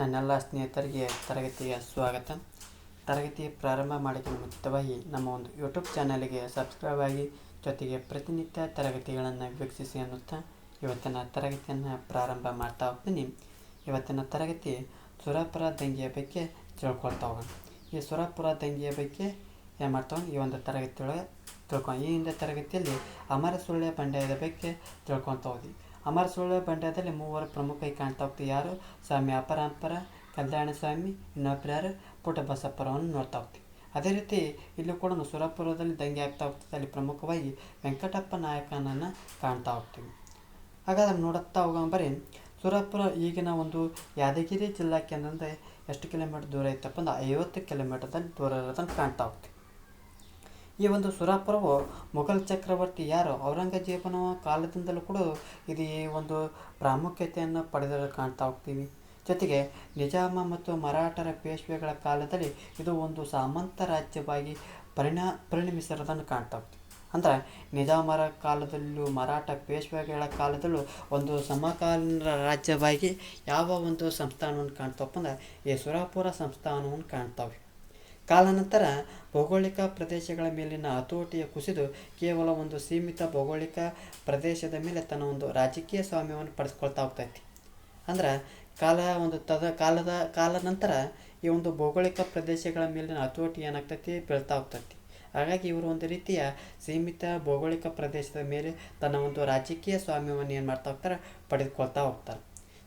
ನನ್ನೆಲ್ಲ ಸ್ನೇಹಿತರಿಗೆ ತರಗತಿಗೆ ಸ್ವಾಗತ. ತರಗತಿ ಪ್ರಾರಂಭ ಮಾಡೋಕ್ಕೆ ಮುಂಚಿತವಾಗಿ ನಮ್ಮ ಒಂದು ಯೂಟ್ಯೂಬ್ ಚಾನಲ್ಗೆ ಸಬ್ಸ್ಕ್ರೈಬ್ ಆಗಿ, ಜೊತೆಗೆ ಪ್ರತಿನಿತ್ಯ ತರಗತಿಗಳನ್ನು ವೀಕ್ಷಿಸಿ ಅನ್ನುತ್ತಾ ಇವತ್ತಿನ ತರಗತಿಯನ್ನು ಪ್ರಾರಂಭ ಮಾಡ್ತಾ ಹೋಗ್ತೀನಿ. ಇವತ್ತಿನ ತರಗತಿ ಸುರಪುರ ದಂಗೆಯ ಬಗ್ಗೆ ತಿಳ್ಕೊಳ್ತಾ ಹೋಗೋಣ. ಈ ಸುರಪುರ ದಂಗೆಯ ಬಗ್ಗೆ ಏನು ಮಾಡ್ತಾವೆ ಈ ಒಂದು ತರಗತಿಯೊಳಗೆ ತಿಳ್ಕೊಂಡು, ಈ ಹಿಂದೆ ತರಗತಿಯಲ್ಲಿ ಅಮರಸುಳ್ಳೆ ಬಂಡಾಯದ ಬಗ್ಗೆ ತಿಳ್ಕೊತಾ ಹೋದ್ವಿ. ಅಮರಸುಳ್ಳೆ ಬಂಡಾಯದಲ್ಲಿ ಮೂವರು ಪ್ರಮುಖವಾಗಿ ಕಾಣ್ತಾ ಹೋಗ್ತೀವಿ. ಯಾರು? ಸ್ವಾಮಿ ಅಪರಾಂಪರ, ಕಲ್ಯಾಣ ಸ್ವಾಮಿ, ಇನ್ನೊಬ್ಬರು ಯಾರು? ಪುಟ್ಟಬಸಪ್ಪರವನ್ನು ನೋಡ್ತಾ ಹೋಗ್ತೀವಿ. ಅದೇ ರೀತಿ ಇಲ್ಲಿ ಕೂಡ ಸುರಪುರದಲ್ಲಿ ದಂಗೆ ಆಗ್ತಾ ಹೋಗ್ತದೆ. ಅಲ್ಲಿ ಪ್ರಮುಖವಾಗಿ ವೆಂಕಟಪ್ಪ ನಾಯಕನನ್ನು ಕಾಣ್ತಾ ಹೋಗ್ತೀವಿ. ಹಾಗಾದ್ರೆ ನೋಡುತ್ತಾ ಹೋಗೋಣ ಬರ್ರಿ. ಸುರಪುರ ಈಗಿನ ಒಂದು ಯಾದಗಿರಿ ಜಿಲ್ಲಾ ಕೇಂದ್ರದಿಂದ ಎಷ್ಟು ಕಿಲೋಮೀಟರ್ ದೂರ ಐತಪ್ಪ ಅಂದ್ರೆ 50 ಕಿಲೋಮೀಟರ್ದಲ್ಲಿ ದೂರ ಇರೋದನ್ನು ಕಾಣ್ತಾ ಹೋಗ್ತೀವಿ. ಈ ಒಂದು ಸುರಪುರವು ಮೊಘಲ್ ಚಕ್ರವರ್ತಿ ಯಾರು ಔರಂಗಜೇಬನ ಕಾಲದಿಂದಲೂ ಕೂಡ ಇದು ಈ ಒಂದು ಪ್ರಾಮುಖ್ಯತೆಯನ್ನು ಪಡೆದ ಕಾಣ್ತಾ ಹೋಗ್ತೀವಿ. ಜೊತೆಗೆ ನಿಜಾಮ ಮತ್ತು ಮರಾಠರ ಪೇಶ್ವೆಗಳ ಕಾಲದಲ್ಲಿ ಇದು ಒಂದು ಸಾಮಂತ ರಾಜ್ಯವಾಗಿ ಪರಿಣಮಿಸಿರೋದನ್ನು ಕಾಣ್ತಾ ಹೋಗ್ತೀವಿ. ಅಂದರೆ ನಿಜಾಮರ ಕಾಲದಲ್ಲೂ ಮರಾಠ ಪೇಶ್ವೆಗಳ ಕಾಲದಲ್ಲೂ ಒಂದು ಸಮಕಾಲೀನ ರಾಜ್ಯವಾಗಿ ಯಾವ ಒಂದು ಸಂಸ್ಥಾನವನ್ನು ಕಾಣ್ತವಪ್ಪ ಅಂದ್ರೆ ಈ ಸುರಪುರ ಸಂಸ್ಥಾನವನ್ನು ಕಾಣ್ತಾವೆ. ಕಾಲಾನಂತರ ಭೌಗೋಳಿಕ ಪ್ರದೇಶಗಳ ಮೇಲಿನ ಹತೋಟಿಯ ಕುಸಿದು ಕೇವಲ ಒಂದು ಸೀಮಿತ ಭೌಗೋಳಿಕ ಪ್ರದೇಶದ ಮೇಲೆ ತನ್ನ ಒಂದು ರಾಜಕೀಯ ಸ್ವಾಮ್ಯವನ್ನು ಪಡೆದುಕೊಳ್ತಾ ಹೋಗ್ತೈತಿ. ಅಂದ್ರೆ ಕಾಲ ನಂತರ ಈ ಒಂದು ಭೌಗೋಳಿಕ ಪ್ರದೇಶಗಳ ಮೇಲಿನ ಹತೋಟಿ ಏನಾಗ್ತೈತಿ ಬೀಳ್ತಾ ಹೋಗ್ತೈತಿ. ಹಾಗಾಗಿ ಇವರು ಒಂದು ರೀತಿಯ ಸೀಮಿತ ಭೌಗೋಳಿಕ ಪ್ರದೇಶದ ಮೇಲೆ ತನ್ನ ಒಂದು ರಾಜಕೀಯ ಸ್ವಾಮ್ಯವನ್ನು ಏನು ಮಾಡ್ತಾ ಹೋಗ್ತಾರೆ, ಪಡೆದುಕೊಳ್ತಾ ಹೋಗ್ತಾರೆ.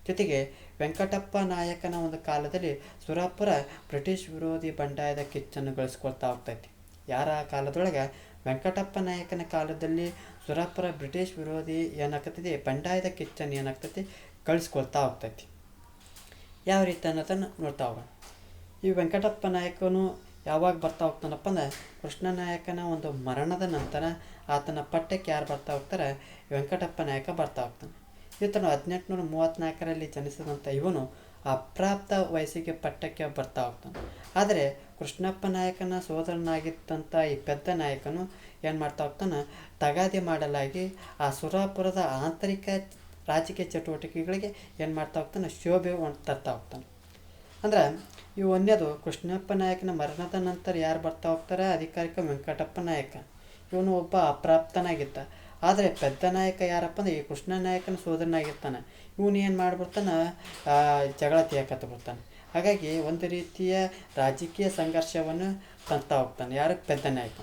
ಜೊತೆಗೆ ವೆಂಕಟಪ್ಪ ನಾಯಕನ ಒಂದು ಕಾಲದಲ್ಲಿ ಸುರಪುರ ಬ್ರಿಟಿಷ್ ವಿರೋಧಿ ಬಂಡಾಯದ ಕಿಚ್ಚನ್ನು ಗಳಿಸ್ಕೊಳ್ತಾ ಹೋಗ್ತೈತಿ. ಯಾರ ಕಾಲದೊಳಗೆ? ವೆಂಕಟಪ್ಪ ನಾಯಕನ ಕಾಲದಲ್ಲಿ ಸುರಪುರ ಬ್ರಿಟಿಷ್ ವಿರೋಧಿ ಏನಾಗ್ತೈತಿ, ಬಂಡಾಯದ ಕಿಚ್ಚನ್ನು ಏನಾಗ್ತೈತಿ ಗಳಿಸ್ಕೊಳ್ತಾ ಹೋಗ್ತೈತಿ. ಯಾವ ರೀತಿ ಅನ್ನೋದನ್ನು ನೋಡ್ತಾ ಹೋಗೋಣ. ಈ ವೆಂಕಟಪ್ಪ ನಾಯಕನು ಯಾವಾಗ ಬರ್ತಾ ಹೋಗ್ತಾನಪ್ಪ ಅಂದ್ರೆ ಕೃಷ್ಣ ನಾಯಕನ ಒಂದು ಮರಣದ ನಂತರ ಆತನ ಪಟ್ಟಕ್ಕೆ ಯಾರು ಬರ್ತಾ ಹೋಗ್ತಾರೆ? ವೆಂಕಟಪ್ಪ ನಾಯಕ ಬರ್ತಾ ಹೋಗ್ತಾನೆ. ಈತನು 1834ರಲ್ಲಿ ಜನಿಸಿದಂಥ ಇವನು ಅಪ್ರಾಪ್ತ ವಯಸ್ಸಿಗೆ ಪಟ್ಟಕ್ಕೆ ಬರ್ತಾ ಹೋಗ್ತಾನೆ. ಆದರೆ ಕೃಷ್ಣಪ್ಪ ನಾಯಕನ ಸೋದರನಾಗಿದ್ದಂಥ ಈ ಪೆದ್ದ ನಾಯಕನು ಏನು ಮಾಡ್ತಾ ಹೋಗ್ತಾನೆ, ತಗಾದೆ ಮಾಡಲಾಗಿ ಆ ಸುರಪುರದ ಆಂತರಿಕ ರಾಜಕೀಯ ಚಟುವಟಿಕೆಗಳಿಗೆ ಏನು ಮಾಡ್ತಾ ಹೋಗ್ತಾನೆ, ಶೋಭೆ ತರ್ತಾ ಹೋಗ್ತಾನೆ. ಅಂದ್ರೆ ಇವು ಒಂದೇದು ಕೃಷ್ಣಪ್ಪ ನಾಯಕನ ಮರಣದ ನಂತರ ಯಾರು ಬರ್ತಾ ಹೋಗ್ತಾರೆ? ಅಧಿಕಾರಿಕ ವೆಂಕಟಪ್ಪ ನಾಯಕ. ಇವನು ಒಬ್ಬ ಅಪ್ರಾಪ್ತನಾಗಿದ್ದ. ಆದರೆ ಪೆದ್ದ ನಾಯಕ ಯಾರಪ್ಪ ಅಂದ್ರೆ ಈ ಕೃಷ್ಣ ನಾಯಕನ ಸೋದರನಾಗಿರ್ತಾನೆ. ಇವನು ಏನು ಮಾಡಿಬಿಡ್ತಾನೆ, ಜಗಳ ತೆಗೆಕತ್ಬಿಡ್ತಾನೆ. ಹಾಗಾಗಿ ಒಂದು ರೀತಿಯ ರಾಜಕೀಯ ಸಂಘರ್ಷವನ್ನು ತಂತಾ ಹೋಗ್ತಾನೆ. ಯಾರು? ಪೆದ್ದ ನಾಯಕ.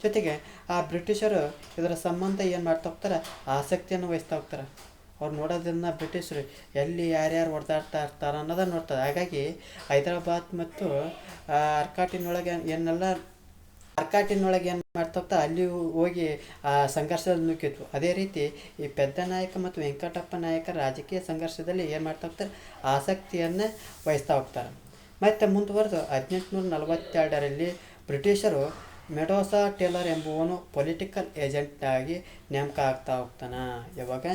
ಜೊತೆಗೆ ಆ ಬ್ರಿಟಿಷರು ಇದರ ಸಂಬಂಧ ಏನು ಮಾಡ್ತಾ ಹೋಗ್ತಾರೆ, ಆಸಕ್ತಿಯನ್ನು ವಹಿಸ್ತಾ ಹೋಗ್ತಾರೆ. ಅವ್ರು ನೋಡೋದನ್ನು ಬ್ರಿಟಿಷರು ಎಲ್ಲಿ ಯಾರ್ಯಾರು ಹೊಡೆದಾಡ್ತಾ ಇರ್ತಾರೆ ಅನ್ನೋದನ್ನು ನೋಡ್ತಾರೆ. ಹಾಗಾಗಿ ಹೈದರಾಬಾದ್ ಮತ್ತು ಅರ್ಕಾಟಿನೊಳಗೆ ಏನು ಮಾಡ್ತಾ ಹೋಗ್ತಾ ಅಲ್ಲಿ ಹೋಗಿ ಆ ಸಂಘರ್ಷದಲ್ಲಿ ನುಗ್ಗಿದ್ವು. ಅದೇ ರೀತಿ ಈ ಪೆದ್ದ ನಾಯಕ ಮತ್ತು ವೆಂಕಟಪ್ಪ ನಾಯಕರ ರಾಜಕೀಯ ಸಂಘರ್ಷದಲ್ಲಿ ಏನು ಮಾಡ್ತಾ ಹೋಗ್ತಾರೆ, ಆಸಕ್ತಿಯನ್ನು ವಹಿಸ್ತಾ ಹೋಗ್ತಾರೆ. ಮತ್ತು ಮುಂದುವರೆದು 1842ರಲ್ಲಿ ಬ್ರಿಟಿಷರು ಮೆಡೋಸಾ ಟೇಲರ್ ಎಂಬುವನು ಪೊಲಿಟಿಕಲ್ ಏಜೆಂಟಾಗಿ ನೇಮಕ ಆಗ್ತಾ ಹೋಗ್ತಾನೆ. ಯಾವಾಗ?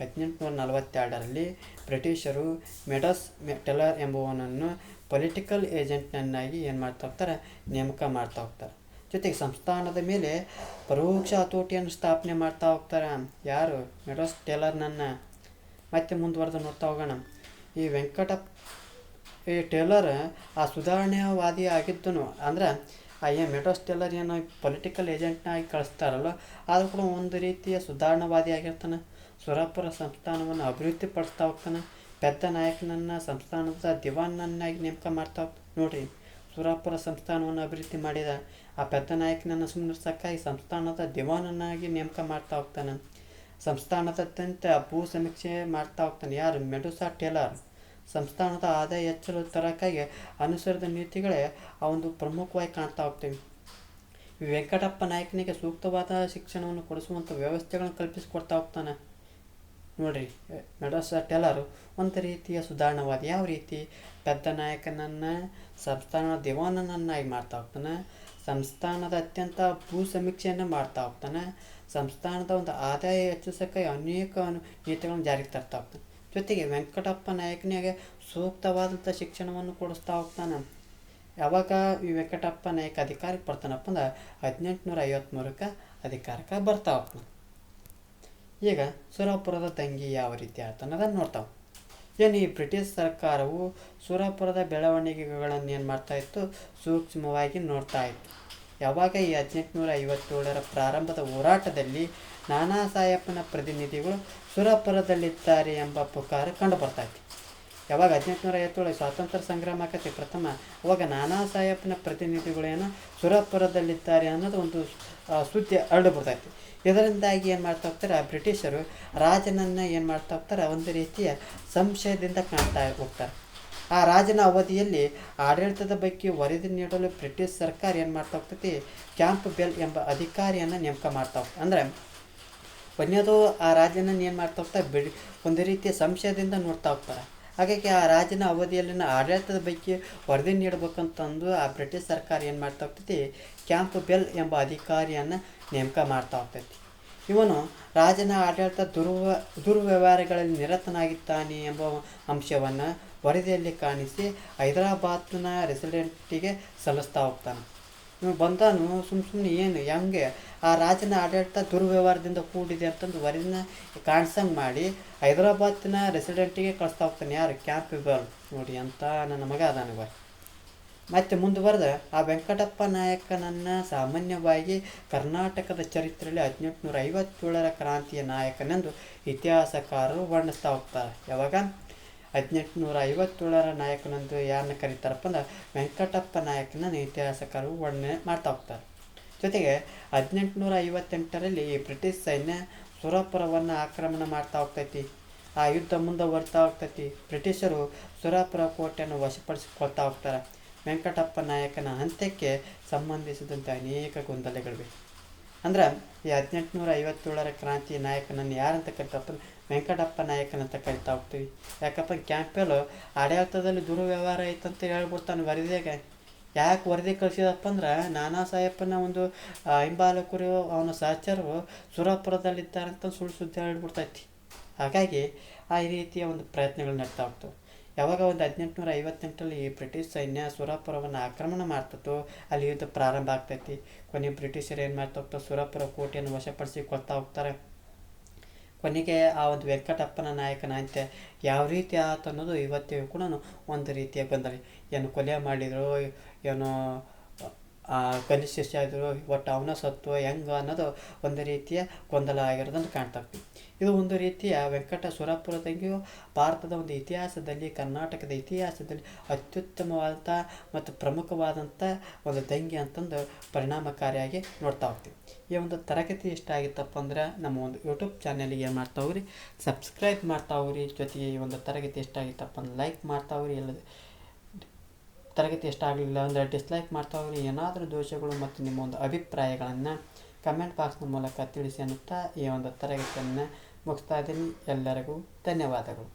1842ರಲ್ಲಿ ಬ್ರಿಟಿಷರು ಟೇಲರ್ ಎಂಬುವನನ್ನು ಪೊಲಿಟಿಕಲ್ ಏಜೆಂಟ್ನನ್ನಾಗಿ ಏನು ಮಾಡ್ತಾ ಹೋಗ್ತಾರೆ, ನೇಮಕ ಮಾಡ್ತಾ ಹೋಗ್ತಾರೆ. ಜೊತೆಗೆ ಸಂಸ್ಥಾನದ ಮೇಲೆ ಪರೋಕ್ಷ ಹತೋಟಿಯನ್ನು ಸ್ಥಾಪನೆ ಮಾಡ್ತಾ ಹೋಗ್ತಾರೆ. ಯಾರು? ಟೇಲರ್ನನ್ನು. ಮತ್ತೆ ಮುಂದುವರೆದು ನೋಡ್ತಾ ಹೋಗೋಣ. ಈ ಟೇಲರ್ ಆ ಸುಧಾರಣೆವಾದಿ ಆಗಿದ್ದನು. ಅಂದ್ರೆ ಟೇಲರ್ ಏನು ಪೊಲಿಟಿಕಲ್ ಏಜೆಂಟ್ನಾಗಿ ಕಳಿಸ್ತಾರಲ್ಲ, ಆದರೂ ಕೂಡ ಒಂದು ರೀತಿಯ ಸುಧಾರಣವಾದಿ ಆಗಿರ್ತಾನೆ. ಸುರಪುರ ಸಂಸ್ಥಾನವನ್ನು ಅಭಿವೃದ್ಧಿಪಡಿಸ್ತಾ ಹೋಗ್ತಾನೆ. ಪೆದ್ದ ನಾಯಕನನ್ನು ಸಂಸ್ಥಾನದ ದಿವಾನನ್ನಾಗಿ ನೇಮಕ ಮಾಡ್ತಾ ಹೋಗ್ತಾನೆ. ನೋಡ್ರಿ, ಸುರಪುರ ಸಂಸ್ಥಾನವನ್ನು ಅಭಿವೃದ್ಧಿ ಮಾಡಿದ ಆ ಪೆದ್ದ ನಾಯಕನನ್ನು ಸುಮ್ಮನಿಸಕ್ಕಾಗಿ ಸಂಸ್ಥಾನದ ದಿವಾನನ್ನಾಗಿ ನೇಮಕ ಮಾಡ್ತಾ ಹೋಗ್ತಾನೆ. ಸಂಸ್ಥಾನದಾದ್ಯಂತ ಭೂ ಸಮೀಕ್ಷೆ ಮಾಡ್ತಾ ಹೋಗ್ತಾನೆ. ಯಾರು? ಮೆಡೋಸಾ ಟೇಲರ್. ಸಂಸ್ಥಾನದ ಆದಾಯ ಹೆಚ್ಚಲು ತರಕ್ಕಾಗಿ ಅನುಸರಿದ ನೀತಿಗಳೇ ಆ ಒಂದು ಪ್ರಮುಖವಾಗಿ ಕಾಣ್ತಾ ಹೋಗ್ತೇವೆ. ವೆಂಕಟಪ್ಪ ನಾಯಕನಿಗೆ ಸೂಕ್ತವಾದ ಶಿಕ್ಷಣವನ್ನು ಕೊಡಿಸುವಂಥ ವ್ಯವಸ್ಥೆಗಳನ್ನು ಕಲ್ಪಿಸಿಕೊಡ್ತಾ ಹೋಗ್ತಾನೆ. ನೋಡ್ರಿ, ಮೆಡೋಸಾ ಟೇಲರು ಒಂದು ರೀತಿಯ ಸುಧಾರಣವಾದಿ. ಯಾವ ರೀತಿ? ಪೆದ್ದ ನಾಯಕನನ್ನು ಸಂಸ್ಥಾನದ ದಿವಾನನನ್ನಾಗಿ ಮಾಡ್ತಾ ಹೋಗ್ತಾನೆ. ಸಂಸ್ಥಾನದ ಅತ್ಯಂತ ಭೂ ಸಮೀಕ್ಷೆಯನ್ನು ಮಾಡ್ತಾ ಹೋಗ್ತಾನೆ. ಸಂಸ್ಥಾನದ ಒಂದು ಆದಾಯ ಹೆಚ್ಚಿಸೋಕ್ಕೆ ಅನೇಕ ನೀತಿಗಳನ್ನು ಜಾರಿಗೆ ತರ್ತಾ ಹೋಗ್ತಾನೆ. ಜೊತೆಗೆ ವೆಂಕಟಪ್ಪ ನಾಯಕನಿಗೆ ಸೂಕ್ತವಾದಂಥ ಶಿಕ್ಷಣವನ್ನು ಕೊಡಿಸ್ತಾ ಹೋಗ್ತಾನೆ. ಯಾವಾಗ ಈ ವೆಂಕಟಪ್ಪ ನಾಯಕ ಅಧಿಕಾರಕ್ಕೆ ಬರ್ತಾನಪ್ಪ ಅಂದ್ರೆ 1853ಕ್ಕೆ ಅಧಿಕಾರಕ್ಕೆ ಬರ್ತಾ ಹೋಗ್ತಾನೆ. ಈಗ ಸುರಪುರದ ದಂಗೆ ಯಾವ ರೀತಿ ಆಯ್ತು ಅನ್ನೋದನ್ನು ನೋಡ್ತಾವೆ. ಏನು ಈ ಬ್ರಿಟಿಷ್ ಸರ್ಕಾರವು ಸುರಪುರದ ಬೆಳವಣಿಗೆಗಳನ್ನು ಏನು ಮಾಡ್ತಾಯಿತ್ತು, ಸೂಕ್ಷ್ಮವಾಗಿ ನೋಡ್ತಾ ಇತ್ತು. ಯಾವಾಗ ಈ 1857ರ ಪ್ರಾರಂಭದ ಹೋರಾಟದಲ್ಲಿ ನಾನಾ ಸಾಹೇಬನ ಪ್ರತಿನಿಧಿಗಳು ಸುರಪುರದಲ್ಲಿದ್ದಾರೆ ಎಂಬ ಪುಕಾರ ಕಂಡು ಬರ್ತಾಯಿತ್ತು. ಯಾವಾಗ 1857 ಸ್ವಾತಂತ್ರ್ಯ ಸಂಗ್ರಾಮ ಆಕತಿ ಪ್ರಥಮ, ಅವಾಗ ನಾನಾ ಸಾಹೇಬನ ಪ್ರತಿನಿಧಿಗಳೇನು ಸುರಪುರದಲ್ಲಿದ್ದಾರೆ ಅನ್ನೋದು ಒಂದು ಸುದ್ದಿ ಹರಡು ಬರ್ತಾಯಿತ್ತು. ಇದರಿಂದಾಗಿ ಏನು ಮಾಡ್ತಾ ಹೋಗ್ತಾರೆ, ಬ್ರಿಟಿಷರು ರಾಜನನ್ನು ಏನು ಮಾಡ್ತಾ ಹೋಗ್ತಾರೆ, ಒಂದು ರೀತಿಯ ಸಂಶಯದಿಂದ ಕಾಣ್ತಾ ಹೋಗ್ತಾರೆ. ಆ ರಾಜನ ಅವಧಿಯಲ್ಲಿ ಆಡಳಿತದ ಬಗ್ಗೆ ವರದಿ ನೀಡಲು ಬ್ರಿಟಿಷ್ ಸರ್ಕಾರ ಏನು ಮಾಡ್ತಾ ಹೋಗ್ತೈತಿ, ಕ್ಯಾಂಪ್ ಬೆಲ್ ಎಂಬ ಅಧಿಕಾರಿಯನ್ನು ನೇಮಕ ಮಾಡ್ತಾ ಹೋಗ್ತದೆ. ಅಂದರೆ ಒಂದೇದು ಆ ರಾಜನನ್ನು ಏನು ಮಾಡ್ತಾ ಹೋಗ್ತಾರೆ, ಒಂದು ರೀತಿಯ ಸಂಶಯದಿಂದ ನೋಡ್ತಾ ಹೋಗ್ತಾರೆ. ಹಾಗಾಗಿ ಆ ರಾಜನ ಅವಧಿಯಲ್ಲಿನ ಆಡಳಿತದ ಬಗ್ಗೆ ವರದಿ ನೀಡಬೇಕಂತಂದು ಆ ಬ್ರಿಟಿಷ್ ಸರ್ಕಾರ ಏನು ಮಾಡ್ತಾ ಹೋಗ್ತೈತಿ, ಕ್ಯಾಂಪ್ ಬೆಲ್ ಎಂಬ ಅಧಿಕಾರಿಯನ್ನು ನೇಮಕ ಮಾಡ್ತಾ ಹೋಗ್ತೈತಿ. ಇವನು ರಾಜನ ಆಡಳಿತ ದುರ್ವ್ಯವಹಾರಗಳಲ್ಲಿ ನಿರತನಾಗಿದ್ದಾನೆ ಎಂಬ ಅಂಶವನ್ನು ವರದಿಯಲ್ಲಿ ಕಾಣಿಸಿ ಹೈದರಾಬಾದ್ನ ರೆಸಿಡೆಂಟಿಗೆ ಸಲ್ಲಿಸ್ತಾ ಹೋಗ್ತಾನೆ. ಇವು ಬಂದಾನು ಸುಮ್ಮನೆ ಏನು ಹೆಂಗೆ ಆ ರಾಜನ ಆಡಳಿತ ದುರ್ವ್ಯವಹಾರದಿಂದ ಕೂಡಿದೆ ಅಂತಂದು ವರದಿನ ಕಾಣಿಸಂಗೆ ಮಾಡಿ ಹೈದರಾಬಾದ್ನ ರೆಸಿಡೆಂಟಿಗೆ ಕಳಿಸ್ತಾ ಹೋಗ್ತಾನೆ. ಯಾರು, ಕ್ಯಾಂಪ್ ಬೆಲ್. ನೋಡಿ ಅಂತ ನನ್ನ ಮಗ ಅದಾನವ. ಮತ್ತು ಮುಂದುವರೆದ ಆ ವೆಂಕಟಪ್ಪ ನಾಯಕನನ್ನು ಸಾಮಾನ್ಯವಾಗಿ ಕರ್ನಾಟಕದ ಚರಿತ್ರೆಯಲ್ಲಿ 1857ರ ಕ್ರಾಂತಿಯ ನಾಯಕನೆಂದು ಇತಿಹಾಸಕಾರರು ವರ್ಣಿಸ್ತಾ ಹೋಗ್ತಾರೆ. ಯಾವಾಗ 1857ರ ನಾಯಕನೆಂದು ಯಾರನ್ನ ಕರೀತಾರಪ್ಪ ಅಂದ್ರೆ ವೆಂಕಟಪ್ಪ ನಾಯಕನನ್ನು ಇತಿಹಾಸಕಾರರು ವರ್ಣನೆ ಮಾಡ್ತಾ ಹೋಗ್ತಾರೆ. ಜೊತೆಗೆ 1858ರಲ್ಲಿ ಈ ಬ್ರಿಟಿಷ್ ಸೈನ್ಯ ಸುರಪುರವನ್ನು ಆಕ್ರಮಣ ಮಾಡ್ತಾ ಹೋಗ್ತೈತಿ. ಆ ಯುದ್ಧ ಮುಂದುವರಿತಾ ಹೋಗ್ತೈತಿ. ಬ್ರಿಟಿಷರು ಸುರಪುರ ಕೋಟೆಯನ್ನು ವಶಪಡಿಸಿಕೊಳ್ತಾ ಹೋಗ್ತಾರೆ. ವೆಂಕಟಪ್ಪ ನಾಯಕನ ಅಂತ್ಯಕ್ಕೆ ಸಂಬಂಧಿಸಿದಂತೆ ಅನೇಕ ಗೊಂದಲಗಳಿವೆ. ಅಂದ್ರೆ ಈ 1857ರ ಕ್ರಾಂತಿ ನಾಯಕನನ್ನು ಯಾರಂತ ಕರಿತಪ್ಪ, ವೆಂಕಟಪ್ಪ ನಾಯಕನಂತ ಕರಿತಾ ಹೋಗ್ತೀವಿ. ಯಾಕಪ್ಪ, ಕ್ಯಾಂಪೆಲ್ ಆಡಳಿತದಲ್ಲಿ ದುರ್ವ್ಯವಹಾರ ಐತಂತ ಹೇಳ್ಬಿಡ್ತಾನೆ ವರದಿಯಾಗ. ಯಾಕೆ ವರದಿ ಕಳಿಸಿದಪ್ಪ ಅಂದ್ರೆ ನಾನಾ ಸಾಹೇಬನ ಒಂದು ಹಿಂಬಾಲಕರು ಅವನ ಸಹಚರರು ಸುರಪುರದಲ್ಲಿದ್ದಾರಂತ ಸುಳ್ಳು ಸುದ್ದಿ ಹೇಳ್ಬಿಡ್ತೈತಿ. ಹಾಗಾಗಿ ಆ ರೀತಿಯ ಒಂದು ಪ್ರಯತ್ನಗಳು ನಡ್ತಾ ಹೋಗ್ತವೆ. ಯಾವಾಗ ಒಂದು 1858ರಲ್ಲಿ ಬ್ರಿಟಿಷ್ ಸೈನ್ಯ ಸುರಪುರವನ್ನು ಆಕ್ರಮಣ ಮಾಡ್ತೈತೋ ಅಲ್ಲಿ ಯುದ್ಧ ಪ್ರಾರಂಭ ಆಗ್ತೈತಿ. ಕೊನೆ ಬ್ರಿಟಿಷರು ಏನು ಮಾಡ್ತಾ ಹೋಗ್ತಾರೆ, ಸುರಪುರ ಕೋಟೆಯನ್ನು ವಶಪಡಿಸಿಕೊಳ್ತಾ ಹೋಗ್ತಾರೆ. ಕೊನೆಗೆ ಆ ಒಂದು ವೆಂಕಟಪ್ಪನ ನಾಯಕನ ಅಂತ್ಯ ಯಾವ ರೀತಿ ಆಯ್ತು ಅನ್ನೋದು ಇವತ್ತಿಗೂ ಕೂಡ ಒಂದು ರೀತಿಯ ಗೊಂದಲ. ಏನು ಕೊಲೆ ಮಾಡಿದ್ರು, ಏನು ಕನಿಷ್ಠ ಶಿಕ್ಷೆ ಆದರು, ಒಟ್ಟು ಅವನ ಸತ್ತು ಹೆಂಗೆ ಅನ್ನೋದು ಒಂದು ರೀತಿಯ ಗೊಂದಲ ಆಗಿರೋದನ್ನು ಕಾಣ್ತಾ ಹೋಗ್ತೀವಿ. ಇದು ಒಂದು ರೀತಿಯ ಸುರಪುರ ದಂಗೆಯು ಭಾರತದ ಒಂದು ಇತಿಹಾಸದಲ್ಲಿ, ಕರ್ನಾಟಕದ ಇತಿಹಾಸದಲ್ಲಿ ಅತ್ಯುತ್ತಮವಾದಂಥ ಮತ್ತು ಪ್ರಮುಖವಾದಂಥ ಒಂದು ದಂಗೆ ಅಂತಂದು ಪರಿಣಾಮಕಾರಿಯಾಗಿ ನೋಡ್ತಾ ಹೋಗ್ತೀವಿ. ಈ ಒಂದು ತರಗತಿ ಇಷ್ಟ ಆಗಿತ್ತಪ್ಪ ಅಂದ್ರೆ ನಮ್ಮ ಒಂದು ಯೂಟ್ಯೂಬ್ ಚಾನಲ್ಗೆ ಏನು ಮಾಡ್ತಾ ಹೋಗ್ರಿ, ಸಬ್ಸ್ಕ್ರೈಬ್ ಮಾಡ್ತಾ ಹೋಗ್ರಿ. ಜೊತೆಗೆ ಈ ಒಂದು ತರಗತಿ ಇಷ್ಟ ಆಗಿತ್ತಪ್ಪ ಅಂದ್ರೆ ಲೈಕ್ ಮಾಡ್ತಾ ಹೋಗ್ರಿ. ತರಗತಿ ಇಷ್ಟ ಆಗಲಿಲ್ಲ ಅಂದರೆ ಡಿಸ್ಲೈಕ್ ಮಾಡ್ತಾ ಹೋಗ್ರಿ. ಏನಾದರೂ ದೋಷಗಳು ಮತ್ತು ನಿಮ್ಮ ಒಂದು ಅಭಿಪ್ರಾಯಗಳನ್ನು ಕಮೆಂಟ್ ಬಾಕ್ಸ್ನ ಮೂಲಕ ತಿಳಿಸಿ ಅನ್ನುತ್ತಾ ಈ ಒಂದು ತರಗತಿಯನ್ನು ಮುಗಿಸ್ತಾ ಇದ್ದೀನಿ. ಎಲ್ಲರಿಗೂ ಧನ್ಯವಾದಗಳು.